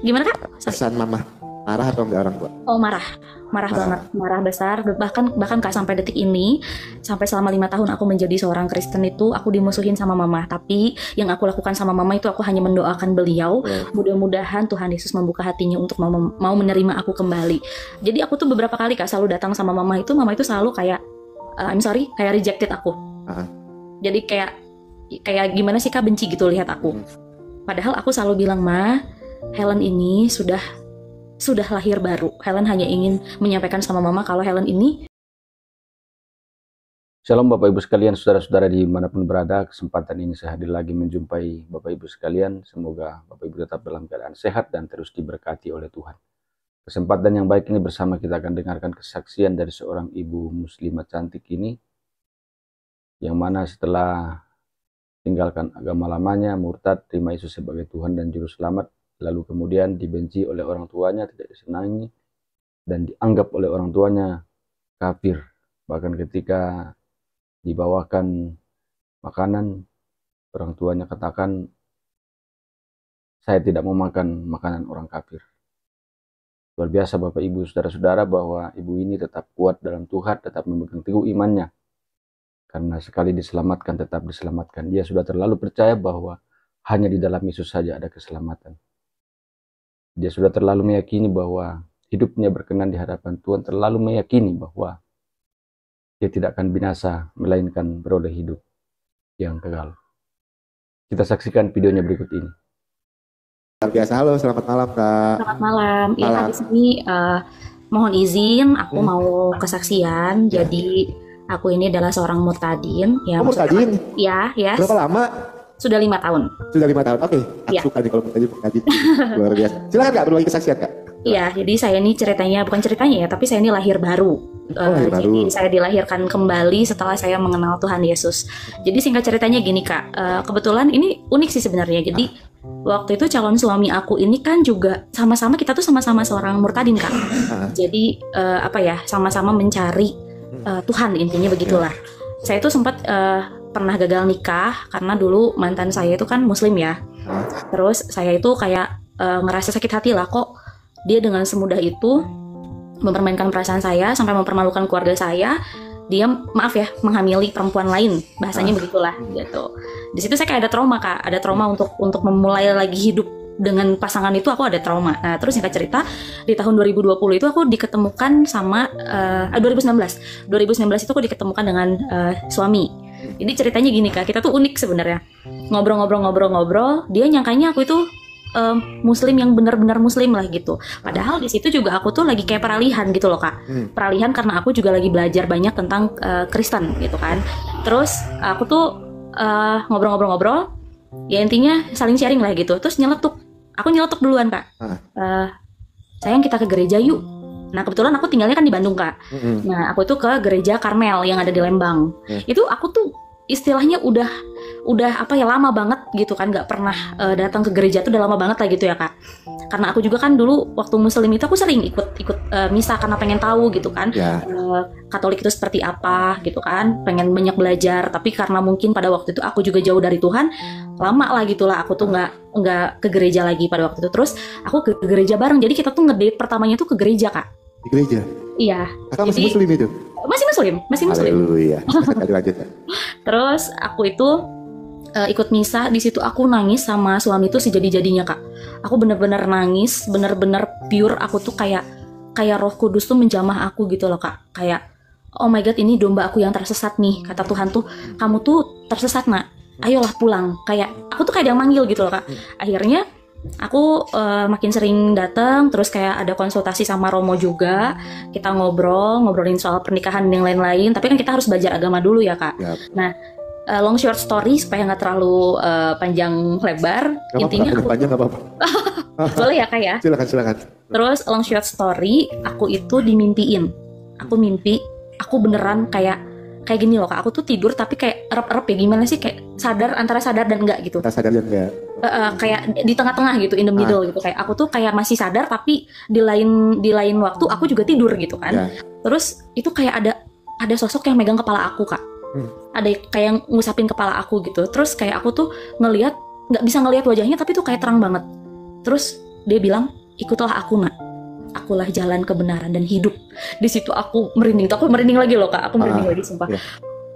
Gimana Kak? Sorry. Pesan mama, marah atau enggak orang tua? Oh marah banget, marah besar. Bahkan Kak sampai detik ini, sampai selama 5 tahun aku menjadi seorang Kristen itu, aku dimusuhin sama mama. Tapi yang aku lakukan sama mama itu aku hanya mendoakan beliau. Mudah-mudahan Tuhan Yesus membuka hatinya untuk mau menerima aku kembali. Jadi aku tuh beberapa kali Kak selalu datang sama mama itu selalu kayak I'm sorry, kayak rejected aku. Jadi kayak gimana sih Kak, benci gitu lihat aku. Padahal aku selalu bilang, Ma, Helen ini sudah lahir baru. Helen hanya ingin menyampaikan sama mama kalau Helen ini. Shalom Bapak Ibu sekalian, saudara-saudara dimanapun berada. Kesempatan ini saya hadir lagi menjumpai Bapak Ibu sekalian. Semoga Bapak Ibu tetap dalam keadaan sehat dan terus diberkati oleh Tuhan. Kesempatan yang baik ini bersama kita akan dengarkan kesaksian dari seorang ibu muslimah cantik ini, yang mana setelah tinggalkan agama lamanya, murtad, terima Yesus sebagai Tuhan dan Juru Selamat, lalu kemudian dibenci oleh orang tuanya, tidak disenangi, dan dianggap oleh orang tuanya kafir. Bahkan ketika dibawakan makanan, orang tuanya katakan, saya tidak mau makan makanan orang kafir. Luar biasa Bapak Ibu saudara-saudara bahwa ibu ini tetap kuat dalam Tuhan, tetap memegang teguh imannya. Karena sekali diselamatkan, tetap diselamatkan. Dia sudah terlalu percaya bahwa hanya di dalam Yesus saja ada keselamatan. Dia sudah terlalu meyakini bahwa hidupnya berkenan di hadapan Tuhan, terlalu meyakini bahwa dia tidak akan binasa, melainkan beroleh hidup yang kekal. Kita saksikan videonya berikut ini. Luar biasa, halo, selamat malam Kak. Selamat malam. Ya Kak, di sini mohon izin, aku mau kesaksian. Jadi aku ini adalah seorang murtadin. Ya, murtadin? Ya. Berapa lama? Sudah 5 tahun. Sudah 5 tahun, oke. Aku suka nih kalau murtadin. Luar biasa. Silakan Kak, berbagi kesaksian Kak. Iya, jadi saya ini bukan ceritanya ya, tapi saya ini lahir baru. Jadi saya dilahirkan kembali setelah saya mengenal Tuhan Yesus. Jadi singkat ceritanya gini Kak, kebetulan ini unik sih sebenarnya. Jadi waktu itu calon suami aku ini kan juga kita tuh sama-sama seorang murtadin Kak. Jadi sama-sama mencari Tuhan, intinya begitulah. Saya tuh sempat pernah gagal nikah karena dulu mantan saya itu kan muslim ya. Terus saya itu kayak ngerasa sakit hati lah, kok dia dengan semudah itu mempermainkan perasaan saya sampai mempermalukan keluarga saya. Dia menghamili perempuan lain, bahasanya begitulah gitu. Di situ saya kayak ada trauma Kak, ada trauma untuk memulai lagi hidup dengan pasangan itu, aku ada trauma. Nah terus singkat cerita, di tahun 2020 itu aku diketemukan sama 2019 itu aku diketemukan dengan suami. Jadi ceritanya gini Kak, kita tuh unik sebenarnya. Ngobrol, dia nyangkanya aku itu muslim yang benar-benar muslim lah gitu. Padahal di situ juga aku tuh lagi kayak peralihan gitu loh Kak. Peralihan karena aku juga lagi belajar banyak tentang Kristen gitu kan. Terus aku tuh ngobrol-ngobrol, ya intinya saling sharing lah gitu. Terus aku nyeletuk duluan Kak. Sayang, kita ke gereja yuk. Nah kebetulan aku tinggalnya kan di Bandung Kak. Nah aku tuh ke gereja Karmel yang ada di Lembang. Itu aku tuh istilahnya udah lama banget gitu kan, nggak pernah datang ke gereja tuh udah lama banget lah gitu ya Kak. Karena aku juga kan dulu waktu muslim itu aku sering ikut misa karena pengen tahu gitu kan, Katolik itu seperti apa gitu kan, pengen banyak belajar. Tapi karena mungkin pada waktu itu aku juga jauh dari Tuhan, lama lah gitulah aku tuh nggak ke gereja lagi pada waktu itu. Terus aku ke gereja bareng, jadi kita tuh ngedate pertamanya tuh ke gereja Kak. Di gereja? Iya. Kakak masih muslim itu? Masih muslim. Haleluya. Lanjut. Terus aku itu ikut misa. Di situ aku nangis sama suami tuh sejadi-jadinya Kak. Aku bener-bener nangis, bener-bener pure. Aku tuh kayak Roh Kudus tuh menjamah aku gitu loh Kak. Kayak oh my God, ini domba aku yang tersesat nih. Kata Tuhan tuh, kamu tuh tersesat nak, ayolah pulang. Kayak aku tuh kayak yang manggil gitu loh Kak. Akhirnya aku makin sering datang, terus kayak ada konsultasi sama Romo juga. Kita ngobrolin soal pernikahan dan yang lain-lain. Tapi kan kita harus belajar agama dulu ya Kak. Nah, long short story supaya nggak terlalu panjang lebar. Intinya aku panjang nggak apa-apa. Boleh ya Kak ya? Silakan. Terus long short story, aku itu dimimpiin. Aku mimpi, aku beneran kayak gini loh Kak. Aku tuh tidur tapi kayak erep-erep ya, gimana sih, kayak antara sadar dan enggak gitu. Sadar dan enggak. Kayak di tengah-tengah gitu, in the middle gitu. Kayak aku tuh kayak masih sadar tapi di lain waktu aku juga tidur gitu kan. Terus itu kayak ada sosok yang megang kepala aku Kak. Ada kayak ngusapin kepala aku gitu. Terus kayak aku tuh nggak bisa ngelihat wajahnya, tapi tuh kayak terang banget. Terus dia bilang, ikutlah aku nak, akulah jalan kebenaran dan hidup. Di situ aku merinding lagi loh Kak, aku merinding lagi sumpah.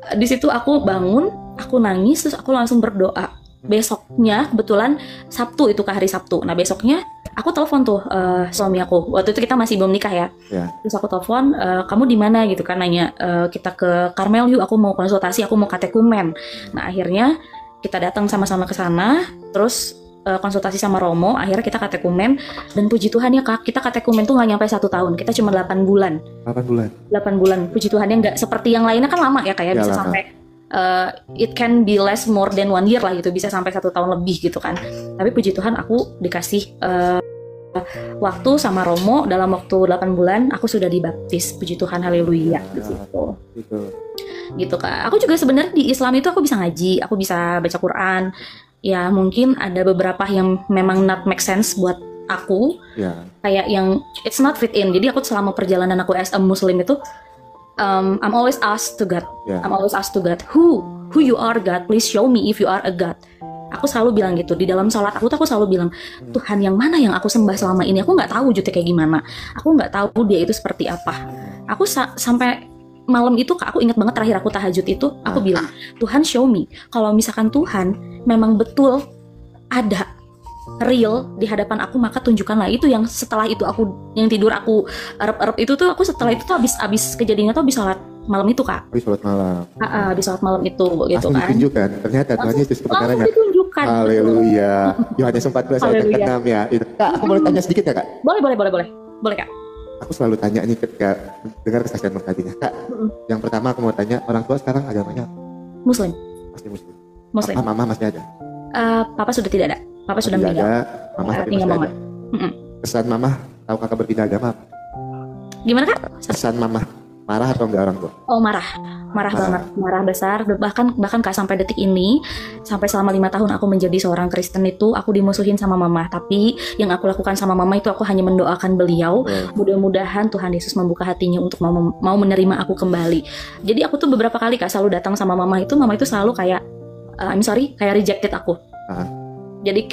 Di situ aku bangun, aku nangis, terus aku langsung berdoa. Besoknya kebetulan Sabtu itu Kak, hari Sabtu. Nah besoknya aku telepon tuh suami aku. Waktu itu kita masih belum nikah ya. Terus aku telepon, kamu di mana gitu kan, nanya, kita ke Karmel yuk, aku mau konsultasi, aku mau katekumen. Nah akhirnya kita datang sama-sama ke sana, terus konsultasi sama Romo, akhirnya kita katekumen. Dan puji Tuhan ya Kak, kita katekumen tuh nggak nyampe 1 tahun, kita cuma 8 bulan. 8 bulan, puji Tuhan ya, nggak seperti yang lainnya kan lama ya kayak bisa sampai it can be less more than 1 year lah gitu, bisa sampai 1 tahun lebih gitu kan. Tapi puji Tuhan aku dikasih waktu sama Romo, dalam waktu 8 bulan aku sudah dibaptis, puji Tuhan, haleluya gitu Kak. Aku juga sebenarnya di Islam itu aku bisa ngaji, aku bisa baca Quran. Ya mungkin ada beberapa yang memang not make sense buat aku, kayak yang it's not fit in. Jadi aku selama perjalanan aku as a Muslim itu, I'm always asked to God, I'm always asked to God, who you are God, please show me if you are a God. Aku selalu bilang gitu, di dalam sholat aku selalu bilang, Tuhan yang mana yang aku sembah selama ini, aku nggak tahu wujudnya kayak gimana, aku nggak tahu dia itu seperti apa. Aku sampai malam itu Kak, aku ingat banget terakhir aku tahajud itu, aku bilang, Tuhan show me, kalau misalkan Tuhan memang betul ada real di hadapan aku, maka tunjukkanlah. Itu yang setelah itu aku, yang tidur aku erep-erep itu tuh, aku setelah itu tuh abis kejadiannya tuh abis sholat malam itu Kak. Habis sholat malam. Abis sholat malam itu gitu kan. Ditunjukkan, ternyata Tuhan Yesus kebenarannya. Langsung ditunjukkan. Haleluya. Yohanes 14 ayat 6 ya. Kak, aku boleh tanya sedikit ya Kak? Boleh Kak. Aku selalu tanya nih ketika dengar kesaksian Mas Kadinya, Kak. Yang pertama aku mau tanya, orang tua sekarang agamanya Muslim. Masih Muslim. Muslim. Papa, mama masih ada? Papa sudah tidak ada. Papa sudah meninggal. Mama tinggal masih mama. ada. Pesan mama, tahu kakak berpindah agama? Gimana Kak? Pesan mama, marah atau enggak orang tua? Oh marah banget, marah besar. Bahkan Kak, sampai detik ini, sampai selama 5 tahun aku menjadi seorang Kristen itu, aku dimusuhin sama mama. Tapi yang aku lakukan sama mama itu, aku hanya mendoakan beliau. Mudah-mudahan Tuhan Yesus membuka hatinya untuk mau menerima aku kembali. Jadi aku tuh beberapa kali Kak selalu datang sama mama itu selalu kayak I'm sorry, kayak rejected aku. Jadi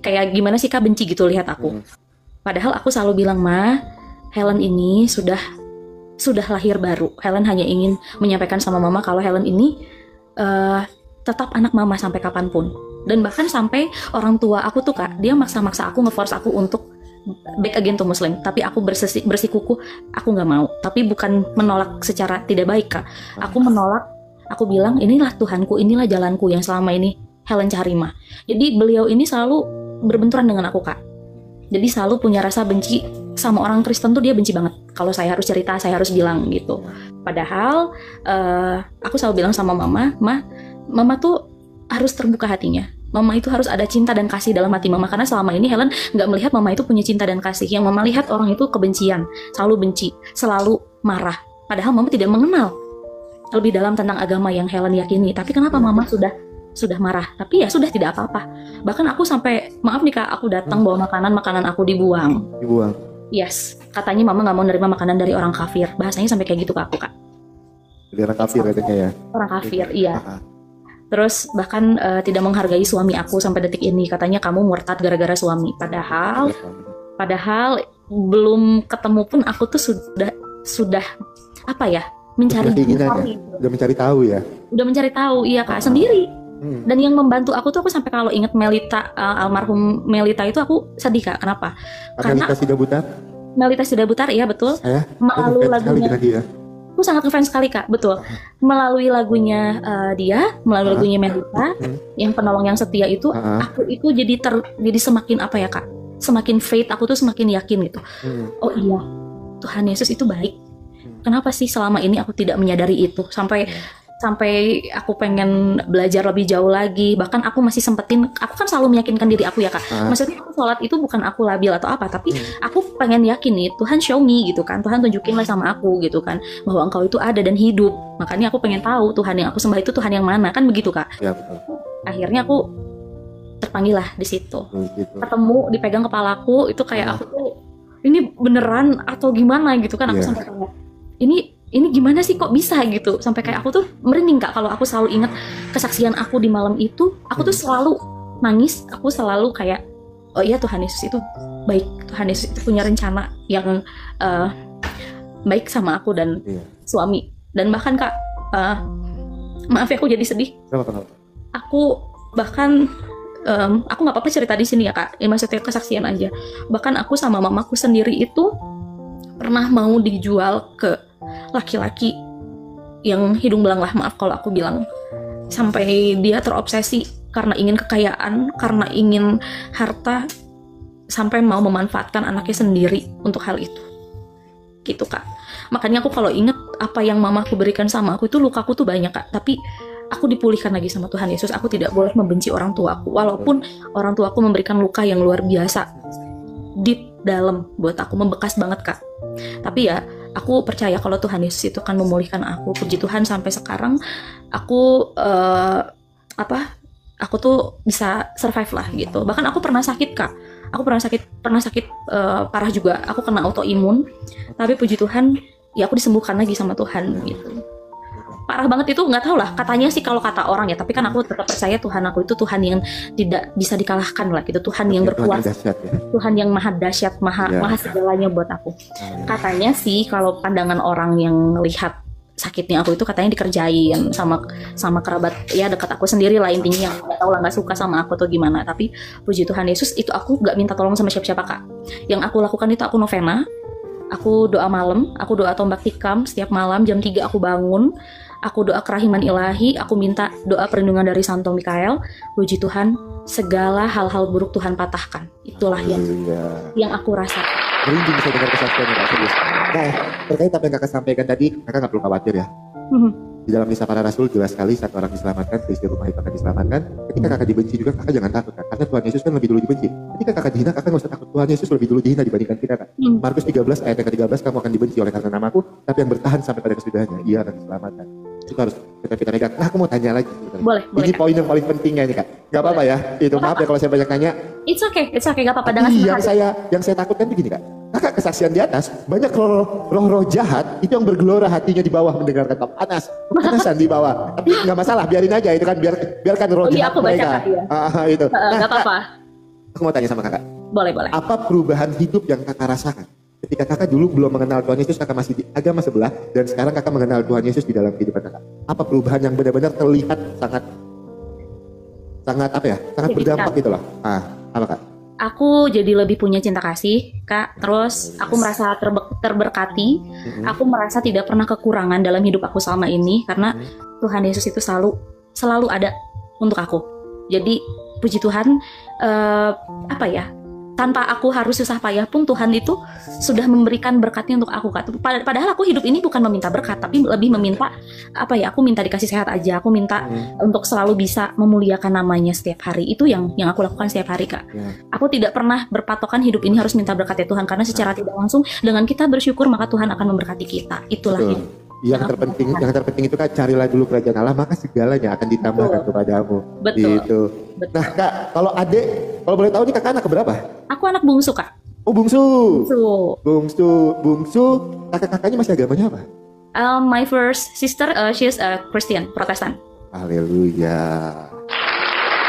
kayak gimana sih Kak, benci gitu lihat aku. Padahal aku selalu bilang, Ma, Helen ini sudah lahir baru. Helen hanya ingin menyampaikan sama mama kalau Helen ini tetap anak mama sampai kapanpun. Dan bahkan sampai orang tua aku tuh Kak, dia maksa-maksa aku, nge-force aku untuk back again to Muslim. Tapi aku bersikukuh, aku nggak mau. Tapi bukan menolak secara tidak baik Kak. Aku menolak, aku bilang inilah Tuhanku, inilah jalanku yang selama ini Helen cari mah. Jadi beliau ini selalu berbenturan dengan aku Kak. Jadi selalu punya rasa benci sama orang Kristen tuh, dia benci banget. Kalau saya harus cerita, saya harus bilang gitu. Padahal aku selalu bilang sama mama tuh harus terbuka hatinya. Mama itu harus ada cinta dan kasih dalam hati mama. Karena selama ini Helen nggak melihat mama itu punya cinta dan kasih. Yang mama lihat orang itu kebencian, selalu benci, selalu marah. Padahal mama tidak mengenal lebih dalam tentang agama yang Helen yakini. Tapi kenapa mama sudah marah? Tapi ya sudah, tidak apa-apa. Bahkan aku sampai, maaf nih Kak, aku datang bawa makanan aku dibuang. Yes, katanya mama nggak mau nerima makanan dari orang kafir. Bahasanya sampai kayak gitu ke aku Kak. Dari orang kafir katanya ya? Orang kafir, iya. Terus bahkan tidak menghargai suami aku sampai detik ini. Katanya kamu murtad gara-gara suami. Padahal belum ketemu pun aku tuh sudah apa ya, mencari tahu ya. Udah mencari tahu, iya Kak, sendiri. Dan yang membantu aku tuh, aku sampai kalau ingat Melita, almarhum Melita itu aku sedih Kak. Kenapa? Karena Melita Sidabutar, iya betul. Melalui lagunya, aku sangat ngefans sekali Kak, betul. Melalui lagunya melalui lagunya Melita, yang penolong yang setia itu, aku itu jadi semakin apa ya Kak, semakin faith, aku tuh semakin yakin gitu. Oh iya, Tuhan Yesus itu baik. Kenapa sih selama ini aku tidak menyadari itu? Sampai aku pengen belajar lebih jauh lagi. Bahkan aku masih sempetin, aku kan selalu meyakinkan diri aku ya Kak. Maksudnya aku sholat itu bukan aku labil atau apa, tapi aku pengen yakin nih, Tuhan show me gitu kan, Tuhan tunjukinlah sama aku gitu kan, bahwa Engkau itu ada dan hidup. Makanya aku pengen tahu Tuhan yang aku sembah itu Tuhan yang mana, kan begitu Kak. Ya, betul. Akhirnya aku terpanggil lah di situ. Ketemu, dipegang kepalaku, itu kayak aku tuh, ini beneran atau gimana gitu kan. Aku sampai kayak, ini gimana sih kok bisa gitu, sampai kayak aku tuh merinding Kak. Kalau aku selalu ingat kesaksian aku di malam itu, aku tuh selalu nangis, aku selalu kayak oh iya Tuhan Yesus itu baik, Tuhan Yesus itu punya rencana yang baik sama aku dan suami. Dan bahkan Kak, maaf ya aku jadi sedih. Kenapa? Aku bahkan aku nggak apa-apa cerita di sini ya Kak, ya maksudnya kesaksian aja. Bahkan aku sama mamaku sendiri itu pernah mau dijual ke laki-laki yang hidung belang lah, maaf kalau aku bilang. Sampai dia terobsesi karena ingin kekayaan, karena ingin harta, sampai mau memanfaatkan anaknya sendiri untuk hal itu. Gitu Kak. Makanya aku kalau inget apa yang mamaku berikan sama aku itu, lukaku tuh banyak Kak. Tapi aku dipulihkan lagi sama Tuhan Yesus. Aku tidak boleh membenci orang tuaku, walaupun orang tuaku memberikan luka yang luar biasa, deep dalam buat aku, membekas banget Kak. Tapi ya aku percaya kalau Tuhan Yesus itu akan memulihkan aku. Puji Tuhan sampai sekarang aku aku tuh bisa survive lah gitu. Bahkan aku pernah sakit Kak. Aku pernah sakit parah juga. Aku kena autoimun. Tapi puji Tuhan ya aku disembuhkan lagi sama Tuhan gitu. Parah banget itu, nggak tahu lah katanya sih kalau kata orang ya, tapi kan aku tetap percaya Tuhan aku itu Tuhan yang tidak bisa dikalahkan lah gitu, Tuhan yang berkuasa, Tuhan yang maha dahsyat, maha segalanya buat aku. Katanya sih kalau pandangan orang yang lihat sakitnya aku itu katanya dikerjain sama kerabat ya dekat aku sendiri lah, intinya yang nggak tahu lah, nggak suka sama aku atau gimana. Tapi puji Tuhan Yesus itu aku nggak minta tolong sama siapa-siapa Kak. Yang aku lakukan itu aku novena, aku doa malam, aku doa tombak tikam setiap malam jam 3 aku bangun. Aku doa kerahiman ilahi, aku minta doa perlindungan dari Santo Mikael. Puji Tuhan, segala hal-hal buruk Tuhan patahkan. Itulah yang aku rasa. Merinding bisa dengar kesaksian Kak, serius. Nah, terkait apa yang Kakak sampaikan tadi, Kakak nggak perlu khawatir ya. Di dalam kisah para rasul jelas sekali satu orang diselamatkan, istri rumah itu akan diselamatkan. Ketika Kakak dibenci juga, Kakak jangan takut Kak, karena Tuhan Yesus kan lebih dulu dibenci. Ketika Kakak dihina, Kakak nggak usah takut, Tuhan Yesus lebih dulu dihina dibandingkan kita Kak. Markus 13 ayat yang ke-13, kamu akan dibenci oleh karena namaku, tapi yang bertahan sampai pada kesudahannya, ia akan diselamatkan. Itu harus kita pegang. Nah, aku mau tanya lagi. Boleh. Ini poin yang paling pentingnya nih Kak. Gak apa-apa ya. Itu maaf ya kalau saya banyak tanya. It's okay, gak apa-apa. Yang saya takutkan begini Kak. Kakak kesaksian di atas, banyak roh-roh jahat itu yang bergelora hatinya di bawah mendengarkan panasan di bawah. Tapi nggak masalah, biarin aja itu kan, biarkan roh jahat mereka. Itu. Nggak apa-apa. Aku mau tanya sama Kakak. Boleh. Apa perubahan hidup yang Kakak rasakan? Ketika Kakak dulu belum mengenal Tuhan Yesus, Kakak masih di agama sebelah, dan sekarang Kakak mengenal Tuhan Yesus di dalam kehidupan Kakak. Apa perubahan yang benar-benar terlihat sangat berdampak gitu loh? Apa Kak? Aku jadi lebih punya cinta kasih Kak. Terus aku merasa terberkati. Aku merasa tidak pernah kekurangan dalam hidup aku selama ini, karena Tuhan Yesus itu selalu ada untuk aku. Jadi puji Tuhan, tanpa aku harus susah payah pun Tuhan itu sudah memberikan berkatnya untuk aku Kak. Padahal aku hidup ini bukan meminta berkat, tapi lebih meminta aku minta dikasih sehat aja. Aku minta untuk selalu bisa memuliakan namanya setiap hari. Itu yang aku lakukan setiap hari Kak. Aku tidak pernah berpatokan hidup ini harus minta berkat ya Tuhan, karena secara tidak langsung dengan kita bersyukur maka Tuhan akan memberkati kita. Itulah yang terpenting itu Kak, carilah dulu kerajaan Allah, maka segalanya akan ditambahkan kepadamu. Betul. Gitu. Nah Kak, kalau boleh tahu nih Kakak anak keberapa? Aku anak bungsu Kak. Oh bungsu. Kakak-kakaknya masih agamanya apa? My first sister, she's a Christian, Protestan. Haleluya.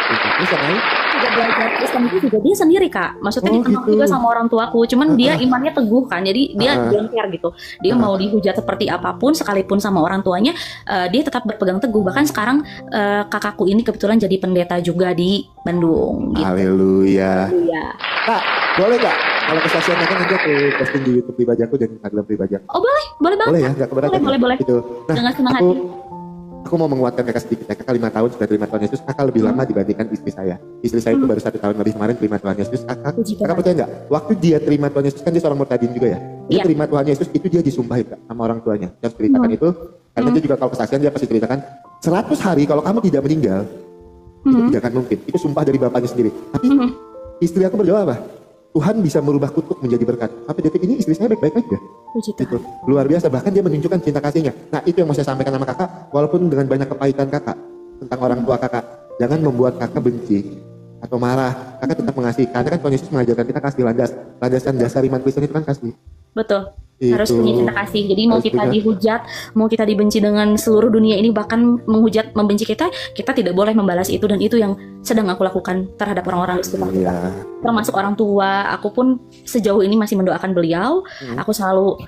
Ini sama juga belajar Kristen itu juga dia sendiri Kak. Maksudnya dikenal juga sama orang tuaku. Cuman dia imannya teguh kan. Jadi dia don't care gitu. Dia mau dihujat seperti apapun, sekalipun sama orang tuanya, dia tetap berpegang teguh. Bahkan sekarang kakakku ini kebetulan jadi pendeta juga di Bandung. Gitu. Haleluya. Kak, boleh Kak? Kalau kesaksian kan nanti aku posting di YouTube pribadi aku dan Instagram pribadi aku. Oh boleh banget. Boleh ya? Gak keberatan? Boleh. Gitu. Nah, dengan senang hati. Aku mau menguatkan kakak sedikit ya. Kakak 5 tahun sudah terima Tuhan Yesus. Kakak lebih lama dibandingkan istri saya. Istri saya itu baru 1 tahun lebih kemarin terima Tuhan Yesus. Kakak percaya nggak? Waktu dia terima Tuhan Yesus, kan dia seorang murtadin juga ya. Dia terima Tuhan Yesus itu dia disumpahin Kak sama orang tuanya. Saya harus ceritakan itu. Karena dia juga kalau kesaksian dia pasti ceritakan 100 hari kalau kamu tidak meninggal itu tidak akan mungkin. Itu sumpah dari bapaknya sendiri. Tapi istri aku berjawab apa? Tuhan bisa merubah kutuk menjadi berkat. Sampai detik ini istri saya baik-baik aja. Gitu. Luar biasa, bahkan dia menunjukkan cinta kasihnya. Nah itu yang mau saya sampaikan sama kakak. Walaupun dengan banyak kepahitan kakak tentang orang tua kakak, jangan membuat kakak benci atau marah. Kakak tetap mengasihi. Karena kan Tuhan Yesus mengajarkan kita kasih landasan dasar iman Kristen itu kan kasih. Betul. Harus punya cinta kasih. Jadi mau kita dihujat, mau kita dibenci dengan seluruh dunia ini, bahkan menghujat, membenci kita, kita tidak boleh membalas itu. Dan itu yang sedang aku lakukan terhadap orang-orang di sekitar kita. Termasuk orang tua. Aku pun sejauh ini masih mendoakan beliau. Aku selalu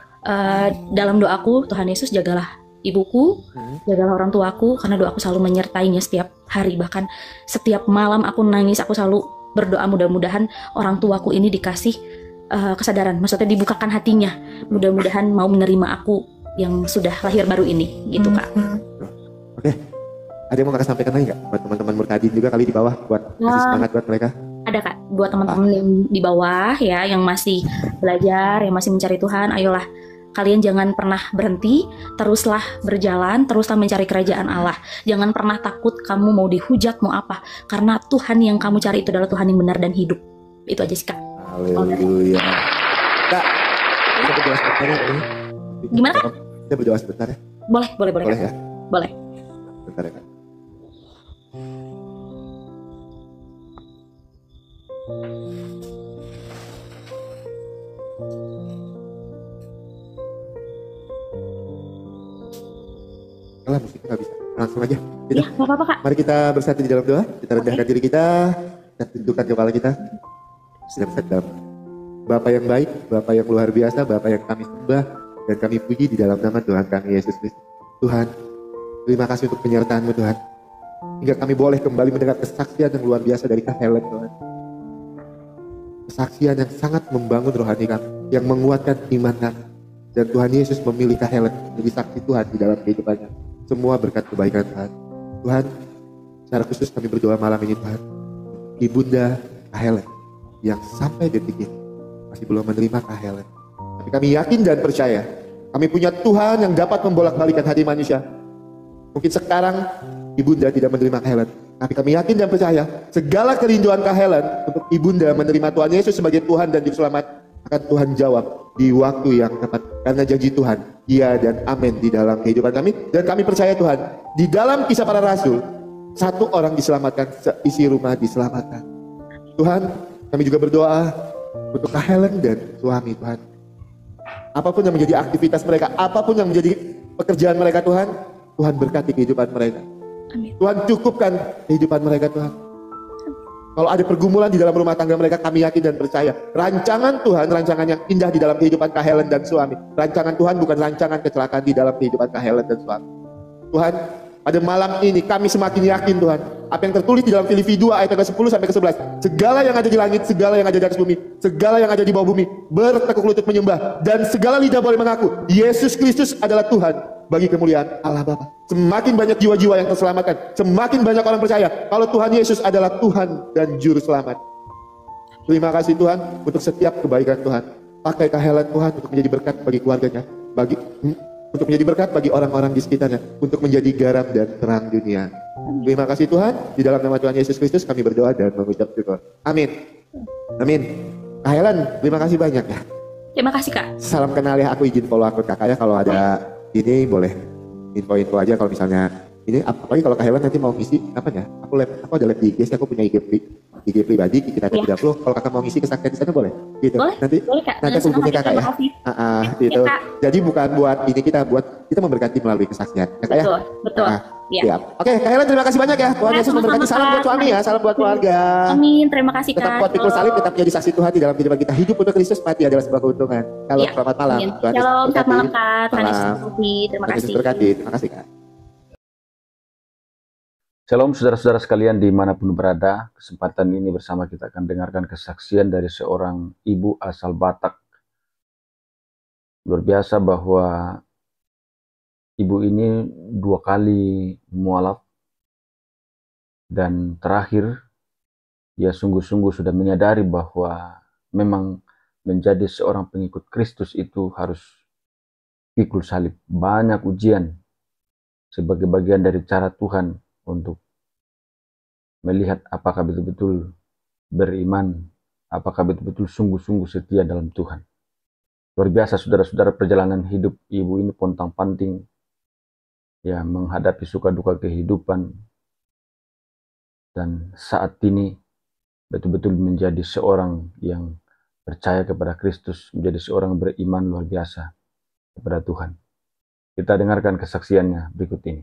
dalam doaku, Tuhan Yesus jagalah ibuku, jagalah orang tuaku, karena doaku selalu menyertainya setiap hari. Bahkan setiap malam aku nangis, aku selalu berdoa mudah-mudahan orang tuaku ini dikasih kesadaran, maksudnya dibukakan hatinya, mudah-mudahan mau menerima aku yang sudah lahir baru ini, gitu Kak. Oke, ada yang mau Kakak sampaikan lagi nggak buat teman-teman Murtadin juga kali di bawah, buat kasih semangat buat mereka? Ada Kak, buat teman-teman yang di bawah ya, yang masih belajar, yang masih mencari Tuhan, ayolah kalian jangan pernah berhenti, teruslah berjalan, teruslah mencari kerajaan Allah. Jangan pernah takut kamu mau dihujat, mau apa, karena Tuhan yang kamu cari itu adalah Tuhan yang benar dan hidup. Itu aja sih Kak. Haleluya. Kak, saya berdoa sebentar ya. Gimana Kak? Saya berdoa sebentar ya. Boleh ya? Boleh. Bentar ya Kak. Kalau musik nggak bisa, langsung aja. Iya, nggak apa-apa Kak. Mari kita bersatu di dalam doa. Kita rendahkan diri kita, kita tundukkan kepala kita. Sedang sedang. Bapa yang baik, Bapa yang luar biasa, Bapa yang kami sembah dan kami puji di dalam nama Tuhan kami Yesus Kristus. Tuhan, terima kasih untuk penyertaan-Mu Tuhan. Hingga kami boleh kembali mendengar kesaksian yang luar biasa dari Kak Helen Tuhan. Kesaksian yang sangat membangun rohani kami, yang menguatkan iman kami. Dan Tuhan Yesus memilih Kak Helen menjadi saksi Tuhan di dalam kehidupannya. Semua berkat kebaikan Tuhan. Tuhan, secara khusus kami berdoa malam ini Tuhan. Ibunda Kak Helen yang sampai detik ini masih belum menerima Kak Helen. Tapi kami yakin dan percaya kami punya Tuhan yang dapat membolak-balikan hati manusia. Mungkin sekarang Ibunda tidak menerima Kak Helen, tapi kami yakin dan percaya segala kerinduan Kak Helen untuk Ibunda menerima Tuhan Yesus sebagai Tuhan dan Juru Selamat akan Tuhan jawab di waktu yang tepat. Karena janji Tuhan, ya dan amin di dalam kehidupan kami. Dan kami percaya Tuhan, di dalam Kisah Para Rasul, satu orang diselamatkan, seisi rumah diselamatkan. Tuhan, kami juga berdoa untuk Kak Helen dan suami Tuhan. Apapun yang menjadi aktivitas mereka, apapun yang menjadi pekerjaan mereka Tuhan, Tuhan berkati kehidupan mereka. Amin. Tuhan cukupkan kehidupan mereka Tuhan. Kalau ada pergumulan di dalam rumah tangga mereka, kami yakin dan percaya rancangan Tuhan, rancangan yang indah di dalam kehidupan Kak Helen dan suami. Rancangan Tuhan bukan rancangan kecelakaan di dalam kehidupan Kak Helen dan suami. Tuhan, pada malam ini kami semakin yakin Tuhan, apa yang tertulis di dalam Filipi 2 ayat 10 sampai ke 11. Segala yang ada di langit, segala yang ada di atas bumi, segala yang ada di bawah bumi bertekuk lutut menyembah, dan segala lidah boleh mengaku Yesus Kristus adalah Tuhan bagi kemuliaan Allah Bapa. Semakin banyak jiwa-jiwa yang terselamatkan, semakin banyak orang percaya kalau Tuhan Yesus adalah Tuhan dan Juru Selamat. Terima kasih Tuhan untuk setiap kebaikan Tuhan. Pakai Kak Helen Tuhan untuk menjadi berkat bagi keluarganya, untuk menjadi berkat bagi orang-orang di sekitarnya, untuk menjadi garam dan terang dunia. Terima kasih Tuhan, di dalam nama Tuhan Yesus Kristus kami berdoa dan mengucap syukur. Amin. Amin. Kak Helen, terima kasih banyak ya. Terima kasih Kak. Salam kenal ya, aku izin follow akun kakak ya, kalau ada ini boleh info-info aja kalau misalnya ini, apalagi kalau Kak Helen nanti mau ngisi apa ya? Aku ada lab di IG, aku punya IG pribadi kita ada 30. Kalau kakak mau ngisi kesaksian di sana boleh? Gitu. Boleh. Nanti boleh, Kak. Nanti aku hubungi kakak ya. Gitu. Ya, jadi bukan buat ini, kita memberkati melalui kesaksian. Kakak ya. Betul. Ya. Oke, Kak Helen terima kasih banyak ya. Tuhan Yesus memberkati. Salam buat suami ya, salam buat keluarga. Amin. Terima kasih Kak. Tetap kuat pikul salib, tetap jadi saksi Tuhan di dalam kehidupan kita. Hidup untuk Kristus, mati adalah sebuah keuntungan. Selamat malam. Shalom, selamat malam Kak. Tuhan Yesus memberkati. Terima kasih. Terima kasih Kak. Shalom saudara-saudara sekalian dimanapun berada, kesempatan ini bersama kita akan dengarkan kesaksian dari seorang ibu asal Batak. Luar biasa bahwa ibu ini 2 kali mualaf dan terakhir ia sungguh-sungguh sudah menyadari bahwa memang menjadi seorang pengikut Kristus itu harus pikul salib. Banyak ujian sebagai bagian dari cara Tuhan untuk melihat apakah betul-betul beriman, apakah betul-betul sungguh-sungguh setia dalam Tuhan. Luar biasa saudara-saudara, perjalanan hidup ibu ini pontang-panting ya, menghadapi suka duka kehidupan, dan saat ini betul-betul menjadi seorang yang percaya kepada Kristus, menjadi seorang beriman luar biasa. kepada Tuhan. Kita dengarkan kesaksiannya berikut ini.